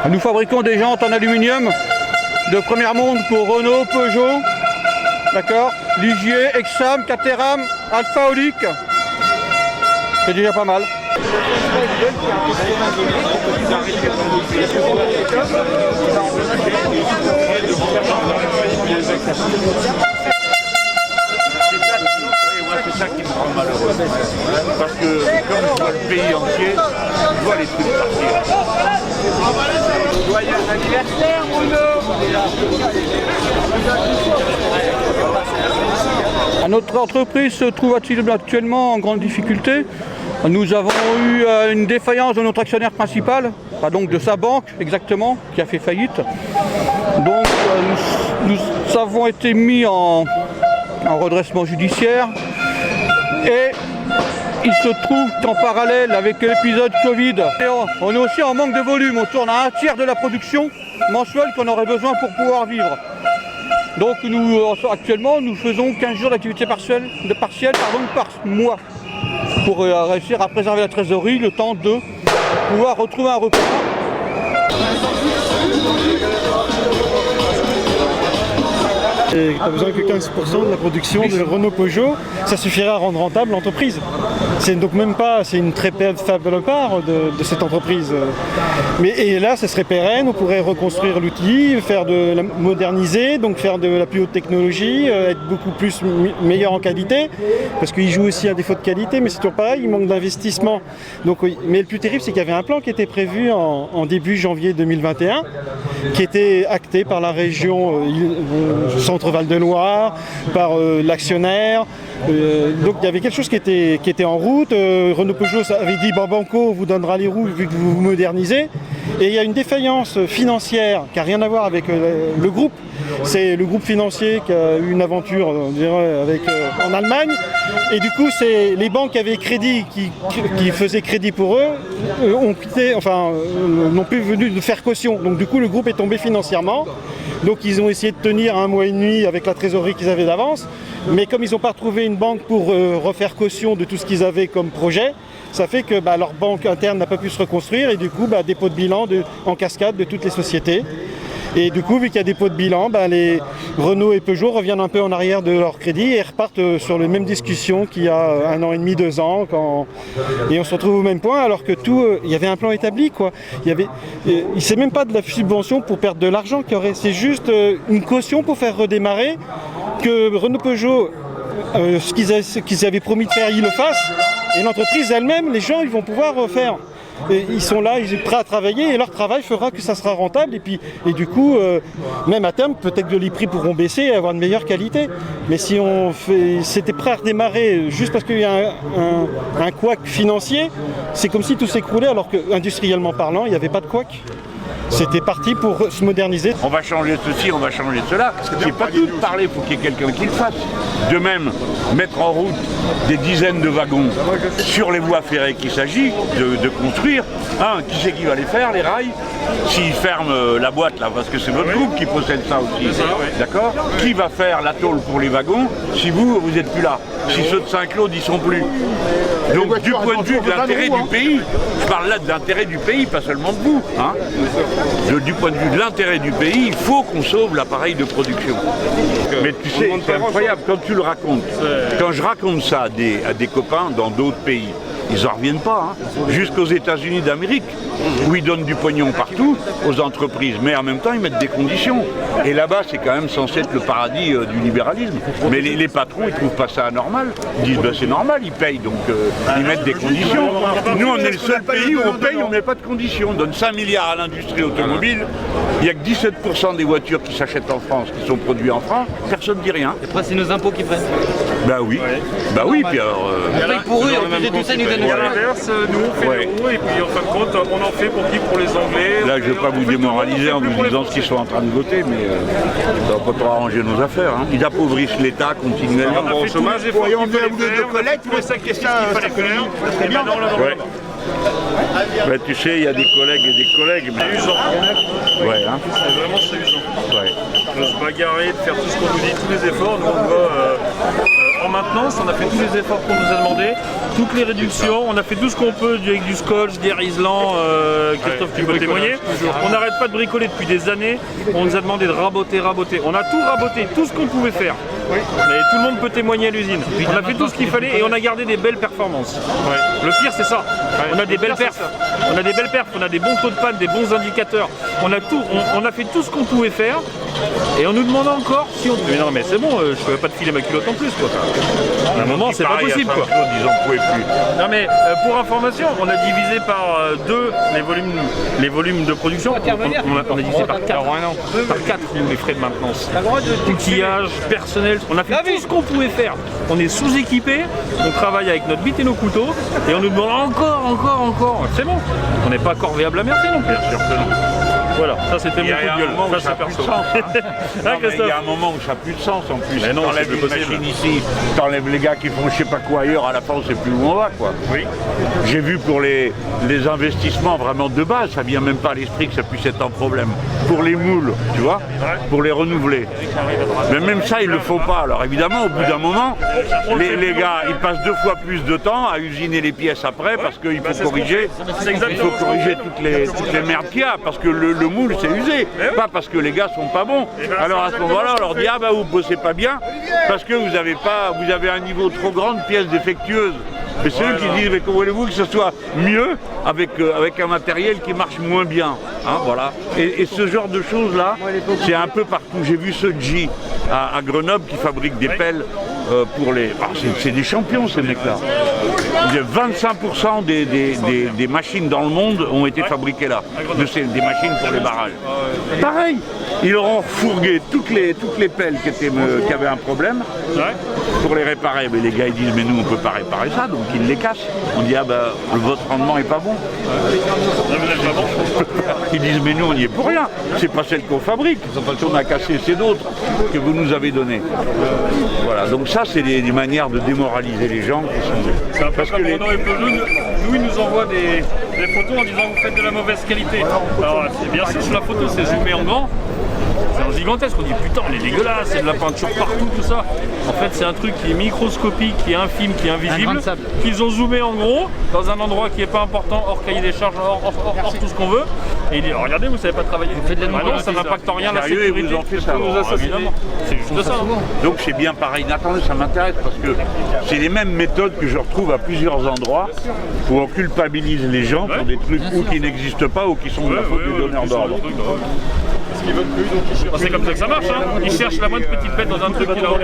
Nous fabriquons des jantes en aluminium de première monde pour Renault, Peugeot, d'accord, Ligier, Exam, Caterham, Alpha Olic. C'est déjà pas mal. C'est ça qui me rend malheureux. Parce que comme je vois le pays entier, je vois les trucs partir. Joyeux anniversaire, Bruno! Notre entreprise se trouve actuellement en grande difficulté. Nous avons eu une défaillance de notre actionnaire principal, donc de sa banque exactement, qui a fait faillite. Donc nous avons été mis en redressement judiciaire. Et il se trouve qu'en parallèle avec l'épisode Covid, on est aussi en manque de volume. On tourne à un tiers de la production mensuelle qu'on aurait besoin pour pouvoir vivre. Donc actuellement, nous faisons 15 jours d'activité partielle par mois pour réussir à préserver la trésorerie, le temps de pouvoir retrouver un repos. Et tu as besoin que 15% de la production de Renault Peugeot, ça suffirait à rendre rentable l'entreprise. C'est donc même pas, c'est une très faible part de cette entreprise. Et là, ça serait pérenne, on pourrait reconstruire l'outil, moderniser, donc faire de la plus haute technologie, être beaucoup plus meilleur en qualité, parce qu'il joue aussi un défaut de qualité, mais c'est toujours pareil, il manque d'investissement. Mais le plus terrible, c'est qu'il y avait un plan qui était prévu en début janvier 2021, qui était acté par la région Centre-Val de Loire, par l'actionnaire. Donc il y avait quelque chose qui était en route. Renault Peugeot avait dit Banco vous donnera les roues vu que vous vous modernisez. Et il y a une défaillance financière qui n'a rien à voir avec le groupe. C'est le groupe financier qui a eu une aventure on dirait, en Allemagne. Et du coup, c'est les banques qui avaient crédit, qui faisaient crédit pour eux, ont quitté, n'ont plus venu de faire caution. Donc du coup, le groupe est tombé financièrement. Donc ils ont essayé de tenir 1 mois et demi avec la trésorerie qu'ils avaient d'avance. Mais comme ils n'ont pas trouvé une banque pour refaire caution de tout ce qu'ils avaient comme projet, ça fait que leur banque interne n'a pas pu se reconstruire et du coup, dépôt de bilan en cascade de toutes les sociétés. Et du coup, vu qu'il y a des dépôt de bilan, les Renault et Peugeot reviennent un peu en arrière de leur crédit et repartent sur les mêmes discussions qu'il y a 1 an et demi, 2 ans. Et on se retrouve au même point alors que il y avait un plan établi, quoi. C'est même pas de la subvention pour perdre de l'argent qu'il y aurait, c'est juste une caution pour faire redémarrer, que Renault Peugeot, ce qu'ils avaient promis de faire, ils le fassent. Et l'entreprise elle-même, les gens, ils vont pouvoir faire. Et ils sont là, ils sont prêts à travailler et leur travail fera que ça sera rentable et du coup, même à terme, peut-être que les prix pourront baisser et avoir une meilleure qualité. Mais si c'était prêt à redémarrer juste parce qu'il y a un couac financier, c'est comme si tout s'écroulait alors qu'industriellement parlant, il n'y avait pas de couac. C'était parti pour se moderniser. On va changer ceci, on va changer cela. C'est pas tout de parler, il faut qu'il y ait quelqu'un qui le fasse. De même, mettre en route des dizaines de wagons sur les voies ferrées qu'il s'agit de construire. Qui c'est qui va les faire, les rails? S'ils ferment la boîte là, parce que c'est votre groupe qui possède ça aussi. D'accord? Qui va faire la tôle pour les wagons si vous n'êtes plus là? Si ceux de Saint-Claude n'y sont plus. Donc du point de vue de l'intérêt du pays, je parle là de l'intérêt du pays, pas seulement de vous. Du point de vue de l'intérêt du pays, il faut qu'on sauve l'appareil de production. Mais tu sais, c'est incroyable quand tu le racontes. Quand je raconte ça à des copains dans d'autres pays, ils n'en reviennent pas, jusqu'aux États-Unis d'Amérique, où ils donnent du pognon partout aux entreprises, mais en même temps ils mettent des conditions. Et là-bas, c'est quand même censé être le paradis du libéralisme. Mais les patrons, ils trouvent pas ça anormal. Ils disent, c'est normal, ils payent, donc ils mettent des conditions. Nous, on est le seul pays où on paye, on met pas de conditions. On donne 5 milliards à l'industrie automobile. Il n'y a que 17% des voitures qui s'achètent en France, qui sont produites en France. Personne ne dit rien. Et après, c'est nos impôts qui prennent. Oui. Oui, puis alors... on paye pour eux, et en plus de tout ça, ils nous donnent Et à l'inverse, nous on fait les roues et puis en fin de compte, on en fait pour qui? Pour les Anglais. Là, je ne veux pas vous démoraliser en vous disant ce qu'ils sont en train de voter, mais ça ne va pas trop arranger nos affaires. Ils appauvrissent l'État continuellement. On a fait chômage et voyons bien vous de collègues, tous les sacrifices qu'il fallait faire. très bien. Tu sais, il y a des collègues et des collègues. C'est usant. C'est vraiment usant. De se bagarrer, de faire tout ce qu'on nous dit, tous les efforts, nous on doit en maintenance, on a fait tous les efforts qu'on nous a demandé, toutes les réductions, on a fait tout ce qu'on peut avec du Scotch, des Riesland, Christophe tu peux témoigner. On n'arrête pas de bricoler depuis des années, on nous a demandé de raboter. On a tout raboté, tout ce qu'on pouvait faire. Mais tout le monde peut témoigner à l'usine. On a fait tout ce qu'il fallait et on a gardé des belles performances. Le pire c'est ça, on a des belles perfs, on a des bons taux de panne, des bons indicateurs. On a fait tout ce qu'on pouvait faire et on nous demande encore si on... Mais non mais c'est bon, je ne pouvais pas te filer ma culotte en plus quoi. À un moment c'est pas possible quoi. Ils en pouvaient plus. Non mais pour information, on a divisé par 2 les volumes de production. On a divisé par 4. Par 4 les frais de maintenance. Outillage, personnel, on a fait tout ce qu'on pouvait faire. On est sous-équipé, on travaille avec notre bite et nos couteaux et on nous demande encore. C'est bon, on n'est pas corvéable à merci non plus. Bien sûr que non. Voilà, ça c'était mon coup de gueule. Ça c'est perso. Il y a un moment où ça n'a plus de sens en plus. Mais non, t'enlèves une machine ici, t'enlèves les gars qui font je sais pas quoi ailleurs, à la fin on sait plus où on va quoi. Oui. J'ai vu pour les investissements vraiment de base, ça vient même pas à l'esprit que ça puisse être un problème. Pour les moules, tu vois, pour les renouveler. Mais même ça ils le font pas. Alors évidemment au bout d'un moment, les gars ils passent 2 fois plus de temps à usiner les pièces après parce qu'il faut corriger. Il faut corriger toutes les merdes qu'il y a parce que le moule c'est usé, pas parce que les gars sont pas bons. Alors à ce moment-là, on leur dit ah bah vous bossez pas bien parce que vous avez un niveau trop grand de pièces défectueuses. Mais c'est eux qui disent mais comment voulez-vous que ce soit mieux avec un matériel qui marche moins bien, hein, voilà. Et ce genre de choses là, c'est un peu partout. J'ai vu Soji à Grenoble qui fabrique des pelles pour les. Ah, c'est des champions ces mecs-là. 25% des machines dans le monde ont été fabriquées là. Des machines pour les barrages. Pareil, ils leur ont fourgué toutes les pelles qui avaient un problème pour les réparer. Mais les gars ils disent mais nous on peut pas réparer ça, donc ils les cassent. On dit ah bah votre rendement est pas bon. Ils disent mais nous on n'y est pour rien. C'est pas celle qu'on fabrique. On a cassé, c'est d'autres que vous nous avez donné. Voilà, donc ça c'est des manières de démoraliser les gens qui sont. Parce que Renault et Peugeot, nous ils nous envoient des photos en disant vous faites de la mauvaise qualité. Alors c'est bien sûr sur la photo c'est zoomé en grand. C'est un gigantesque, on dit putain on est dégueulasse, c'est de la peinture partout, tout ça. En fait c'est un truc qui est microscopique, qui est infime, qui est invisible, qu'ils ont zoomé en gros, dans un endroit qui n'est pas important, hors cahier des charges, hors tout ce qu'on veut. Et il dit oh, regardez vous savez pas travailler, vous faites de la non, ça n'impacte rien la sécurité, vous en faites ça, évidemment. C'est juste ça. Donc c'est bien pareil, attendez ça m'intéresse parce que c'est les mêmes méthodes que je retrouve à plusieurs endroits où on culpabilise les gens pour des trucs ou qui n'existent pas ou qui sont de la faute du donneur d'ordre. C'est comme ça que ça marche, hein. Ils cherchent la moindre petite bête dans un truc qui leur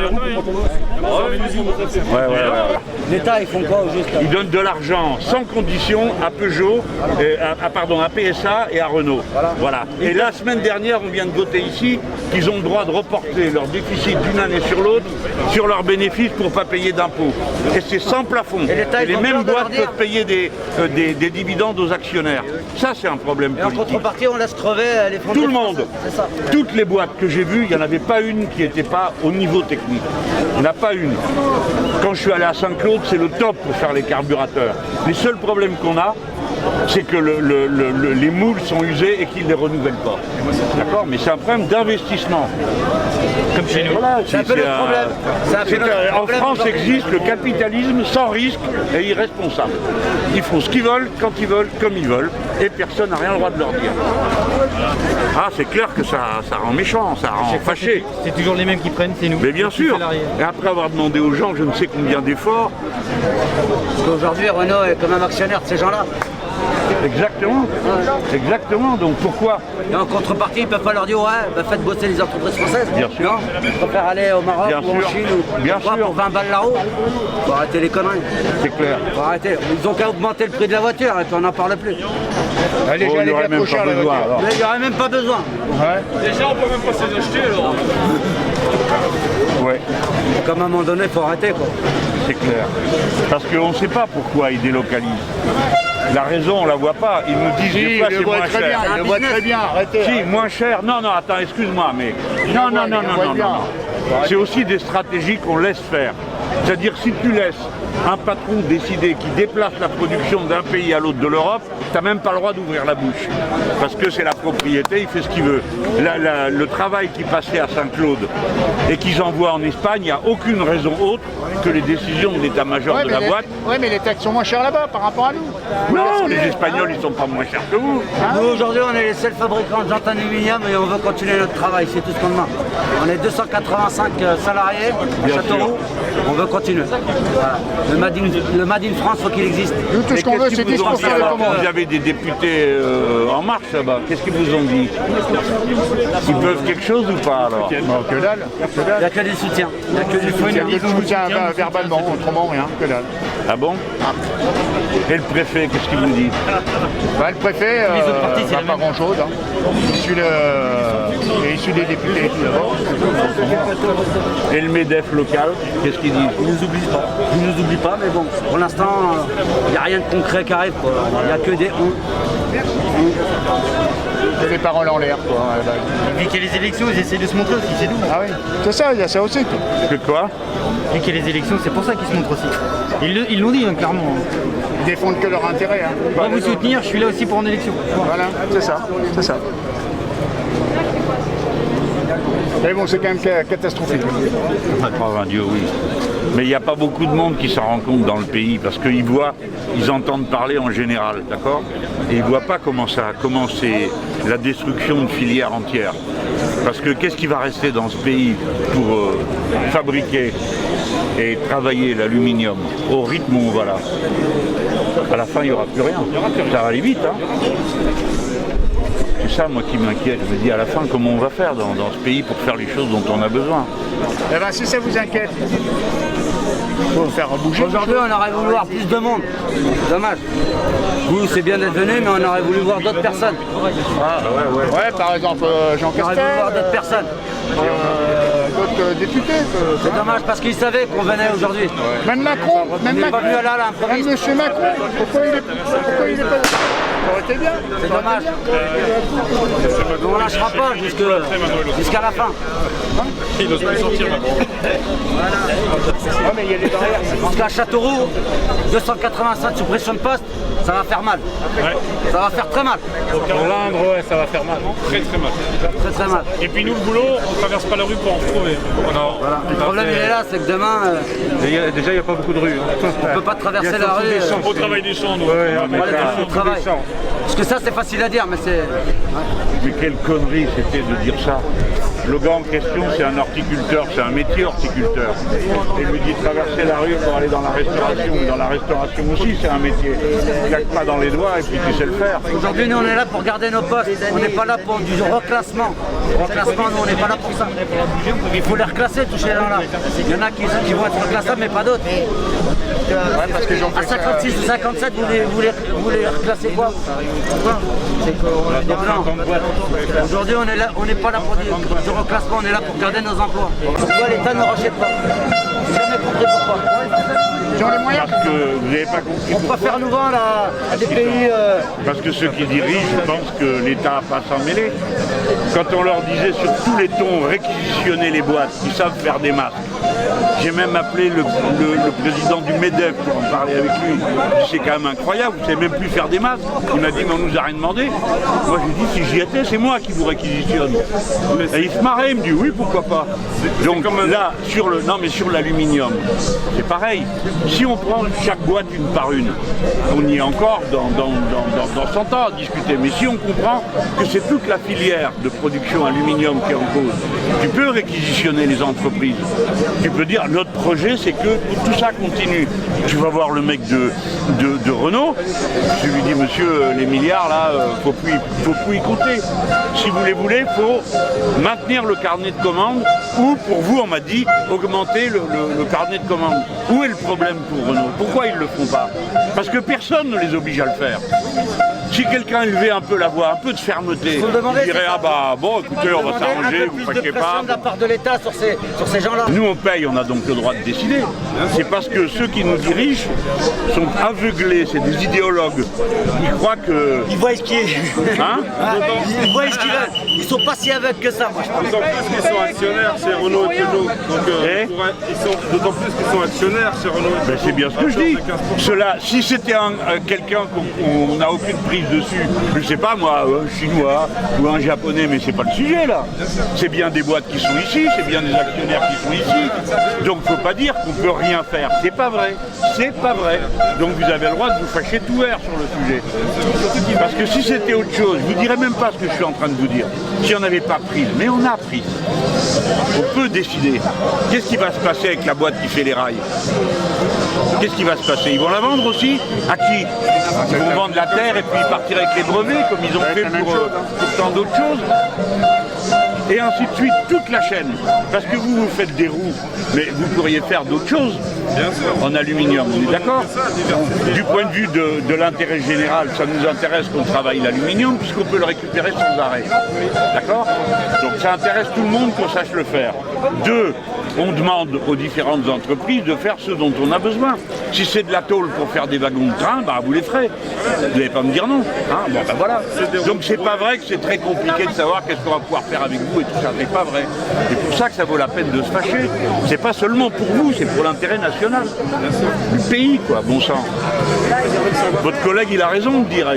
L'État, ils font quoi au juste? Ils donnent de l'argent sans condition à Peugeot, à PSA et à Renault. Voilà. Et la semaine dernière, on vient de voter ici qu'ils ont le droit de reporter leur déficit d'une année sur l'autre sur leurs bénéfices pour ne pas payer d'impôts. Et c'est sans plafond. Et les mêmes boîtes peuvent payer des dividendes aux actionnaires. Ça, c'est un problème politique. En contrepartie, on laisse crever les frontières. Tout le monde. Toutes les boîtes que j'ai vues, il n'y en avait pas une qui n'était pas au niveau technique. Il n'y en a pas une. Quand je suis allé à Saint-Claude, c'est le top pour faire les carburateurs. Les seuls problèmes qu'on a, c'est que les moules sont usés et qu'ils ne les renouvellent pas. D'accord? Mais c'est un problème d'investissement. Comme chez nous. Voilà, c'est un peu le problème. En France existe le capitalisme sans risque et irresponsable. Ils font ce qu'ils veulent, quand ils veulent, comme ils veulent, et personne n'a rien le droit de leur dire. Ah, c'est clair que ça rend méchant, ça rend fâché. C'est toujours les mêmes qui prennent, c'est nous. Mais bien sûr. Et après avoir demandé aux gens je ne sais combien d'efforts. Parce qu'aujourd'hui, Renault est comme un actionnaire de ces gens-là. Exactement. Exactement. Donc pourquoi? Et en contrepartie, ils ne peuvent pas leur dire ouais, bah faites bosser les entreprises françaises. Bien sûr. Non, ils préfèrent aller au Maroc bien ou en sûr. Chine ou bien quoi, sûr. pour 20 balles là-haut. Faut arrêter les conneries. C'est clair. Faut arrêter. Ils ont qu'à augmenter le prix de la voiture et puis on n'en parle plus. Allez, il n'y aurait même pas besoin. Mais il n'y aurait même pas besoin. Ouais. Déjà on peut même pas se les acheter alors. Ouais. Comme à un moment donné, il faut arrêter quoi. C'est clair. Parce qu'on ne sait pas pourquoi ils délocalisent. La raison, on ne la voit pas. Ils nous disent des fois c'est moins cher. Il le voit très bien, arrêtez. Si, moins cher. Non, non, attends, excuse-moi, mais. Non, non, non, non, non, non. C'est aussi des stratégies qu'on laisse faire. C'est-à-dire, si tu laisses un patron décidé qui déplace la production d'un pays à l'autre de l'Europe, tu n'as même pas le droit d'ouvrir la bouche. Parce que c'est la propriété, il fait ce qu'il veut. Le travail qui passait à Saint-Claude et qu'ils envoient en Espagne, il n'y a aucune raison autre que les décisions de l'état-major de la boîte. Oui, mais les taxes sont moins chères là-bas par rapport à nous. Non, les Espagnols, ils sont pas moins chers que vous. Nous, aujourd'hui, on est les seuls fabricants de jantes aluminium et on veut continuer notre travail, c'est tout ce qu'on demande. On est 285 salariés à Châteauroux, on veut continuer. Voilà. Le Made in France, faut qu'il existe. Nous, tout ce qu'on veut, c'est Vous faire les commandes. Vous avez des députés En Marche là-bas, qu'est-ce qu'ils vous ont dit? Ils peuvent quelque chose ou pas alors? Que dalle. Il n'y a que du soutien. Il n'y a que du Il y a soutien. que du soutien verbalement, autrement rien, que dalle. Ah bon? Et le préfet, qu'est-ce qu'il vous dit? Bah, le préfet, pas grand-chose. Hein. Il est issu des députés tout d'abord. Et le MEDEF local, qu'est-ce qu'il dit? Ils ne nous oublient pas, mais bon, pour l'instant, il n'y a rien de concret qui arrive. Il n'y a que des C'est des paroles en l'air, quoi. Vu qu'il y a les élections, ils essaient de se montrer aussi, c'est tout. Ah oui, c'est ça, il y a ça aussi. Que quoi? Vu qu'il y a les élections, c'est pour ça qu'ils se montrent aussi. Ils l'ont dit, hein, clairement. Ils défendent que leur intérêt. Hein. On va vous soutenir, je suis là aussi pour en élection. Voilà, c'est ça, c'est ça. Mais bon, c'est quand même catastrophique. Oh Dieu, oui. Mais il n'y a pas beaucoup de monde qui s'en rend compte dans le pays parce qu'ils voient, ils entendent parler en général, d'accord? Et ils ne voient pas comment c'est la destruction de filières entières. Parce que qu'est-ce qui va rester dans ce pays pour fabriquer et travailler l'aluminium au rythme où on va là? À la fin, il n'y aura plus rien. Ça va aller vite, hein? C'est ça, moi, qui m'inquiète. Je me dis, à la fin, comment on va faire dans ce pays pour faire les choses dont on a besoin? Eh ben, si ça vous inquiète, il faut faire bouger. Aujourd'hui, on aurait voulu voir plus de monde. Dommage. Vous, c'est bien d'être venu, mais on aurait voulu voir d'autres personnes. Ouais, par exemple, Jean On aurait voulu voir Castel, d'autres personnes. d'autres députés. C'est dommage parce qu'ils savaient qu'on venait aujourd'hui. Même Macron, même On n'est pas venu à Macron, l'improviste. même M. Macron, pourquoi il est pas là? Ça aurait été bien. C'est dommage. On ne lâchera pas jusqu'à la fin. Il n'ose plus sortir maintenant. Ouais, mais il y a les barrières. Parce qu'à Châteauroux, 285 suppressions de postes, ça va faire mal. Ça va faire très mal. L'Indre, ouais, ça va faire mal. Très très mal. Très très mal. Et puis nous, le boulot, on traverse pas la rue pour en retrouver. Voilà. Le problème il est là, c'est que demain, Déjà, il n'y a pas beaucoup de rues. on ne peut pas traverser la rue. Au travail des champs, nous. On va aller faire le travail. Parce que ça, c'est facile à dire, mais c'est... Mais quelle connerie c'était de dire ça. Le gars en question, c'est un horticulteur, c'est un métier horticulteur. Et il lui dit de traverser la rue pour aller dans la restauration. Mais dans la restauration aussi, c'est un métier. Tu claques pas dans les doigts et puis tu sais le faire. Aujourd'hui, nous, on est là pour garder nos postes. On n'est pas là pour du reclassement. Reclassement, nous, on n'est pas là pour ça. Il faut les reclasser, tous ces gens-là. Il y en a qui vont être reclassables, mais pas d'autres. Parce que À 56 ou 57, vous les reclassez quoi? Donc non. Aujourd'hui, on n'est pas là pour du reclassement, on est là pour garder nos emplois. Pourquoi l'État ne rachète pas? J'ai jamais compris pourquoi. Ils ont les moyens. Parce que vous n'avez pas compris On pourquoi. préfère nous vendre à des pays... Parce que ceux qui dirigent pensent que l'État n'a pas à s'en mêler. Quand on leur disait sur tous les tons réquisitionner les boîtes, ils savent faire des masques. J'ai même appelé le président du MEDEF pour en parler avec lui. C'est quand même incroyable, vous ne savez même plus faire des masques. Il m'a dit mais on nous a rien demandé. Moi j'ai dit si j'y étais, c'est moi qui vous réquisitionne. Et il se marrait, il me dit oui pourquoi pas. Donc là, sur l'aluminium, c'est pareil. Si on prend chaque boîte une par une, on y est encore dans 100 ans à discuter. Mais si on comprend que c'est toute la filière de production aluminium qui est en cause, tu peux réquisitionner les entreprises. Tu peux dire notre projet c'est que tout ça continue. Tu vas voir le mec de Renault, tu lui dis monsieur les milliards là, faut plus y compter. Si vous les voulez, il faut maintenir le carnet de commandes ou pour vous on m'a dit augmenter le carnet de commandes. Où est le problème pour Renault? Pourquoi ils ne le font pas? Parce que personne ne les oblige à le faire. Si quelqu'un élevait un peu la voix, un peu de fermeté, il dirait ah bah bon écoutez on va s'arranger, vous fâchez pas. De la part de l'État sur ces gens-là. Nous on paye, on a donc le droit de décider. C'est parce que ceux qui nous dirigent sont aveuglés, c'est des idéologues. Ils croient que... Ils voient ce qui est. Hein? Ils voient ce qu'ils veulent. Ils sont pas si aveugles que ça, moi je pense. D'autant plus qu'ils sont actionnaires chez Renault et Peugeot. D'autant plus qu'ils sont actionnaires chez Renault et Peugeot. Ben c'est bien ce que je dis. Cela, si c'était quelqu'un qu'on n'a aucune prise dessus, je sais pas moi, un chinois ou un japonais, mais c'est pas le sujet là. C'est bien des boîtes qui sont ici, c'est bien des actionnaires qui sont ici. Donc faut pas dire qu'on peut rien faire. C'est pas vrai. C'est pas vrai. Donc vous avez le droit de vous fâcher tout vert sur le sujet. Parce que si c'était autre chose, je vous dirais même pas ce que je suis en train de vous dire. Si on n'avait pas prise, mais on a prise. On peut décider. Qu'est-ce qui va se passer avec la boîte qui fait les rails? Qu'est-ce qui va se passer? Ils vont la vendre aussi? À qui? Ils vont vendre la terre et puis partir avec les brevets comme ils ont fait pour tant d'autres choses. Et ainsi de suite, toute la chaîne. Parce que vous faites des roues, mais vous pourriez faire d'autres choses en aluminium, on est d'accord? Du point de vue de l'intérêt général, ça nous intéresse qu'on travaille l'aluminium puisqu'on peut le récupérer sans arrêt. D'accord? Donc ça intéresse tout le monde qu'on sache le faire. Deux, on demande aux différentes entreprises de faire ce dont on a besoin. Si c'est de la tôle pour faire des wagons de train, bah vous les ferez. Vous n'allez pas me dire non. Hein, bon, bah voilà. Donc c'est pas vrai que c'est très compliqué de savoir qu'est-ce qu'on va pouvoir faire avec vous et tout ça. C'est pas vrai. C'est pour ça que ça vaut la peine de se fâcher. C'est pas seulement pour vous, c'est pour l'intérêt national. Du pays, quoi, bon sang. Votre collègue, il a raison de dire.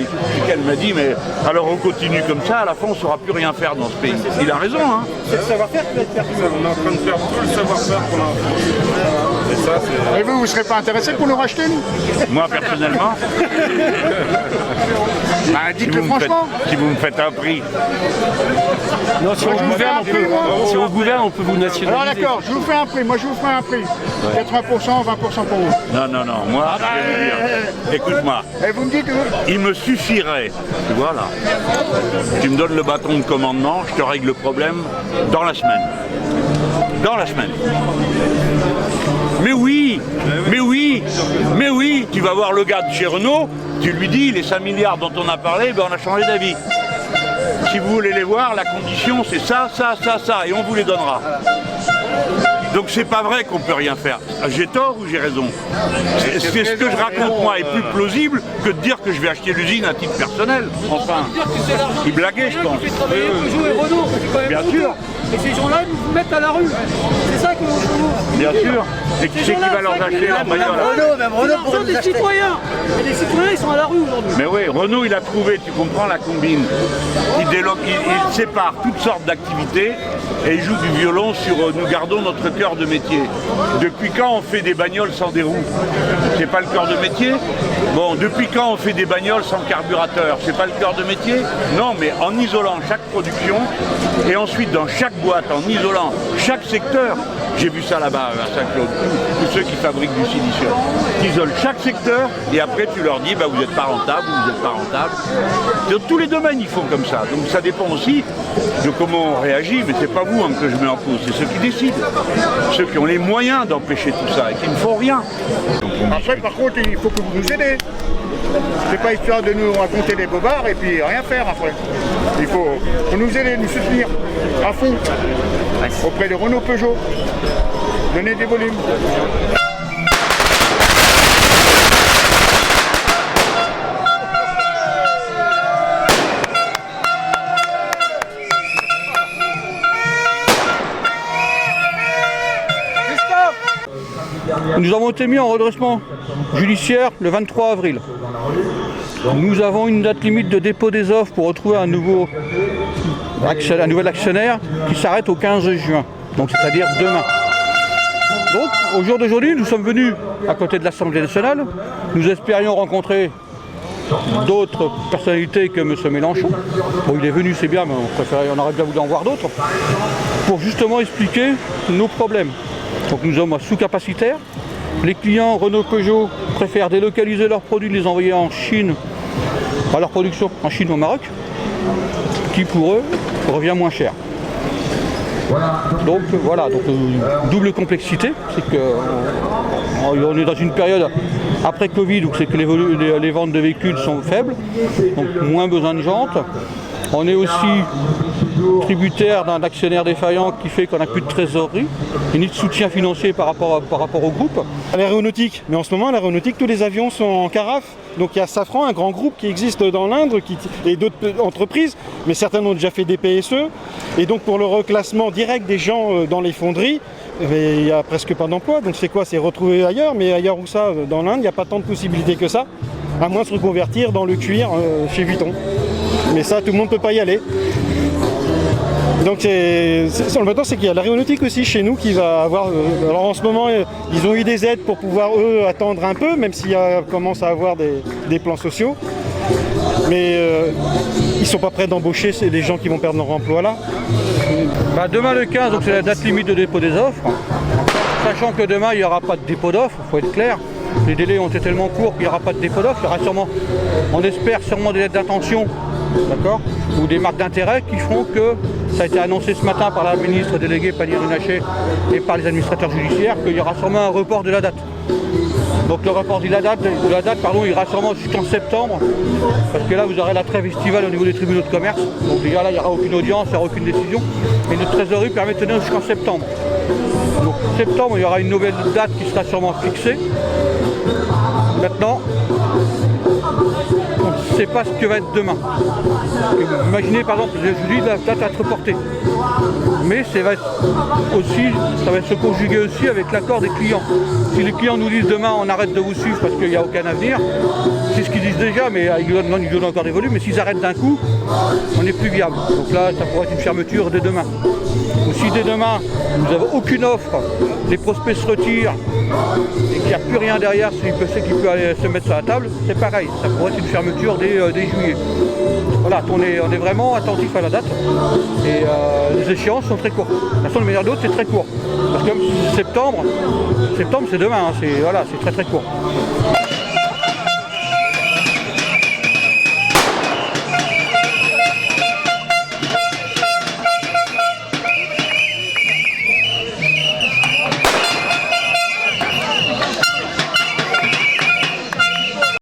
Elle m'a dit, mais alors on continue comme ça, à la fin on ne saura plus rien faire dans ce pays. Il a raison, hein. C'est le savoir-faire qui va être perdu. On est en train de faire tout le savoir-faire qu'on a. Et ça, c'est... Et vous ne serez pas intéressé pour nous racheter, nous? Moi, personnellement, Bah, dites-le franchement. si vous me faites un prix, Non, si on gouverne, on peut vous nationaliser. Alors d'accord, je vous fais un prix, moi je vous fais un prix. 80%, 20% pour vous. non, moi, je vais vous dire, écoute-moi, Et vous me dites, il me suffirait, tu vois là, tu me donnes le bâton de commandement, je te règle le problème dans la semaine. Dans la semaine. Mais oui, tu vas voir le gars de chez Renault, tu lui dis, les 5 milliards dont on a parlé, ben on a changé d'avis. Si vous voulez les voir, la condition c'est ça, et on vous les donnera. Donc c'est pas vrai qu'on peut rien faire. J'ai tort ou j'ai raison? C'est ce que je raconte moi est plus plausible que de dire que je vais acheter l'usine à titre personnel. Enfin, il blaguait je pense. Peugeot et Renault, c'est quand même Bien sûr. Et ces gens-là, ils vous mettent à la rue. C'est ça que vous... Bien sûr. Et qui c'est qui va leur acheter leur bagnole? Renault Ce sont des citoyens. Et les citoyens, ils sont à la rue aujourd'hui. Mais oui, Renault il a trouvé, tu comprends, la combine. Il sépare toutes sortes d'activités et il joue du violon sur nous gardons notre cœur de métier. Depuis quand on fait des bagnoles sans des roues? C'est pas le cœur de métier? Bon, depuis quand on fait des bagnoles sans carburateur? C'est pas le cœur de métier? Non, mais en isolant chaque production et ensuite dans chaque boîte, en isolant chaque secteur. J'ai vu ça là-bas à Saint-Claude, tous ceux qui fabriquent du silicium. Ils isolent chaque secteur et après tu leur dis bah, vous n'êtes pas rentable, vous n'êtes pas rentable. Dans tous les domaines ils font comme ça. Donc ça dépend aussi de comment on réagit, mais c'est pas vous hein, que je mets en cause, c'est ceux qui décident. Ceux qui ont les moyens d'empêcher tout ça et qui ne font rien. après par contre il faut que vous nous aidez. C'est pas histoire de nous raconter des bobards et puis rien faire après. Il faut nous aider, nous soutenir à fond auprès de Renault Peugeot. Donner des volumes. Nous avons été mis en redressement judiciaire le 23 avril. Nous avons une date limite de dépôt des offres pour retrouver un nouvel actionnaire qui s'arrête au 15 juin, donc c'est-à-dire demain. Donc au jour d'aujourd'hui, nous sommes venus à côté de l'Assemblée nationale. Nous espérions rencontrer d'autres personnalités que M. Mélenchon. Bon, il est venu, c'est bien, mais on aurait bien voulu en voir d'autres, pour justement expliquer nos problèmes. Donc nous sommes sous-capacitaires. Les clients Renault Peugeot préfèrent délocaliser leurs produits, les envoyer en Chine, à leur production en Chine ou au Maroc, qui pour eux revient moins cher. Donc voilà, double complexité, c'est qu'on est dans une période après Covid, où c'est que les ventes de véhicules sont faibles, donc moins besoin de jantes. On est aussi tributaire d'un actionnaire défaillant qui fait qu'on n'a plus de trésorerie et ni de soutien financier par rapport au groupe. L'aéronautique, mais en ce moment l'aéronautique, tous les avions sont en carafe. Donc il y a Safran, un grand groupe qui existe dans l'Indre et d'autres entreprises, mais certaines ont déjà fait des PSE. Et donc pour le reclassement direct des gens dans les fonderies, il n'y a presque pas d'emploi. Donc c'est quoi? C'est retrouver ailleurs, mais ailleurs où ça? Dans l'Inde, il n'y a pas tant de possibilités que ça, à moins de se reconvertir dans le cuir chez Vuitton. Mais ça, tout le monde ne peut pas y aller. Donc maintenant, c'est qu'il y a l'aéronautique aussi chez nous qui va avoir... alors en ce moment, ils ont eu des aides pour pouvoir, eux, attendre un peu, même s'il commence à avoir des plans sociaux. Mais ils ne sont pas prêts d'embaucher les gens qui vont perdre leur emploi là. Demain le 15, donc c'est la date limite de dépôt des offres. Sachant que demain, il n'y aura pas de dépôt d'offres, il faut être clair. Les délais ont été tellement courts qu'il n'y aura pas de dépôt d'offres. Il y aura sûrement, on espère sûrement des lettres d'intention, d'accord, ou des marques d'intérêt qui feront que, ça a été annoncé ce matin par la ministre déléguée Pannier-Runacher et par les administrateurs judiciaires, qu'il y aura sûrement un report de la date. Donc le report de la date, ira sûrement jusqu'en septembre, parce que là vous aurez la trêve estivale au niveau des tribunaux de commerce. Donc déjà là il n'y aura aucune audience, il n'y aura aucune décision. Et notre trésorerie permet de tenir jusqu'en septembre. Donc septembre il y aura une nouvelle date qui sera sûrement fixée. Maintenant, on ne sait pas ce que va être demain. Imaginez par exemple, je dis la date à être reportée. Mais ça va se conjuguer aussi avec l'accord des clients. Si les clients nous disent demain on arrête de vous suivre parce qu'il n'y a aucun avenir, c'est ce qu'ils disent déjà, mais ils donnent encore des volumes, mais s'ils arrêtent d'un coup, on n'est plus viable. Donc là, ça pourrait être une fermeture dès demain. Ou si dès demain, vous n'avez aucune offre, les prospects se retirent et qu'il n'y a plus rien derrière, qui peut aller se mettre sur la table, c'est pareil, ça pourrait être une fermeture dès juillet. Voilà, on est vraiment attentif à la date et les échéances sont très courtes. De toute façon, le meilleur d'autres, c'est très court. Parce que septembre c'est demain, c'est très très court.